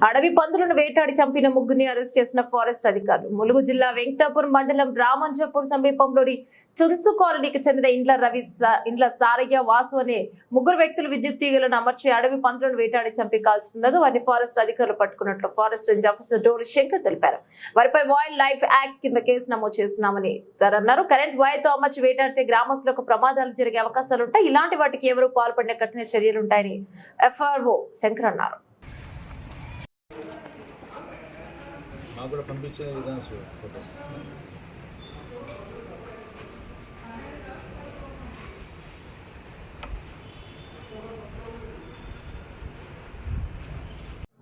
అడవి పందులను వేటాడి చంపిన ముగ్గురిని అరెస్ట్ చేసిన ఫారెస్ట్ అధికారులు. ములుగు జిల్లా వెంకటాపూర్ మండలం రామంజపూర్ సమీపంలోని చున్సు కాలనీకి చెందిన ఇండ్ల సారయ్య, వాసు అనే ముగ్గురు వ్యక్తులు విద్యుత్ తీగలను అమర్చి అడవి పందులను వేటాడి చంపి కాల్చుతుండగా వారిని ఫారెస్ట్ అధికారులు పట్టుకున్నట్లు ఫారెస్ట్ రేంజ్ ఆఫీసర్ డోరి శంకర్ తెలిపారు. వారిపై వైల్డ్ లైఫ్ యాక్ట్ కింద కేసు నమోదు చేస్తున్నామని అన్నారు. కరెంట్ వైర్తో అమర్చి వేటాడితే గ్రామస్తులకు ప్రమాదాలు జరిగే అవకాశాలుంటాయి. ఇలాంటి వాటికి ఎవరు పాల్పడిన కఠిన చర్యలుంటాయని ఎఫ్ఆర్ఓ శంకర్ అన్నారు. మాకు కూడా పంపించే విధానం photos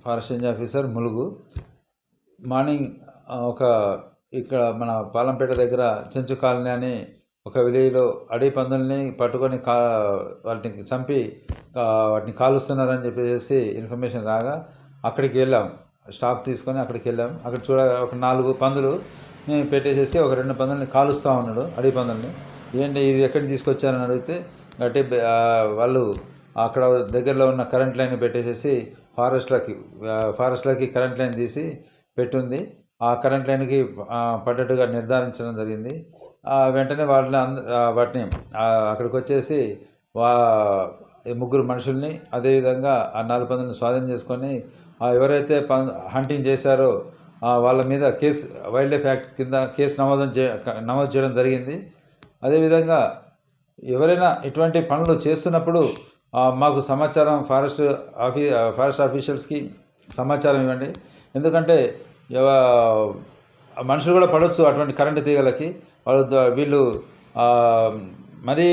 forest range officer Mulugu morning ఇక్కడ మన పాలంపేట దగ్గర చెంచు కాలనీ అని ఒక విలేజ్లో అడవి పందుల్ని పట్టుకొని వాటిని చంపి వాటిని కాలుస్తున్నారని చెప్పేసి ఇన్ఫర్మేషన్ రాగా అక్కడికి వెళ్ళాం. స్టాఫ్ తీసుకొని అక్కడికి వెళ్ళాం. అక్కడ ఒక 4 పందులు పెట్టేసేసి ఒక 2 పందుల్ని కాలుస్తూ ఉన్నాడు. అడవి పందుల్ని ఏంటి ఇది ఎక్కడికి తీసుకొచ్చారని అడిగితే వాళ్ళు అక్కడ దగ్గరలో ఉన్న కరెంట్ లైన్ పెట్టేసేసి ఫారెస్ట్లోకి కరెంట్ లైన్ తీసి పెట్టుంది. ఆ కరెంట్ లైన్కి పడ్డట్టుగా నిర్ధారించడం జరిగింది. వెంటనే వాటిని అక్కడికి వచ్చేసి ముగ్గురు మనుషుల్ని అదేవిధంగా ఆ 4 పందులను స్వాధీనం చేసుకొని ఎవరైతే హంటింగ్ చేశారో వాళ్ళ మీద వైల్డ్ లైఫ్ యాక్ట్ కింద కేసు నమోదు చేయడం జరిగింది. అదేవిధంగా ఎవరైనా ఇటువంటి పనులు చేస్తున్నప్పుడు మాకు సమాచారం ఫారెస్ట్ ఆఫీషియల్స్కి సమాచారం ఇవ్వండి. ఎందుకంటే మనుషులు కూడా పడవచ్చు అటువంటి కరెంటు తీగలకి. వీళ్ళు మరీ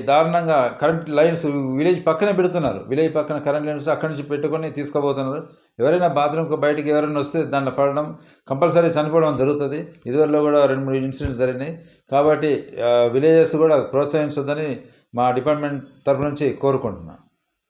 దారుణంగా కరెంట్ లైన్స్ విలేజ్ పక్కనే పెడుతున్నారు. విలేజ్ పక్కన కరెంట్ లైన్స్ అక్కడి నుంచి పెట్టుకొని తీసుకుపోతున్నారు. ఎవరైనా బాత్రూమ్కి బయటికి ఎవరైనా వస్తే దాంట్లో పడడం, కంపల్సరీ చనిపోవడం జరుగుతుంది. ఇదివరలో కూడా 2-3 ఇన్సిడెంట్స్ జరిగినాయి. కాబట్టి విలేజెస్ కూడా ప్రోత్సహించొద్దని మా డిపార్ట్మెంట్ తరఫు నుంచి కోరుకుంటున్నాను.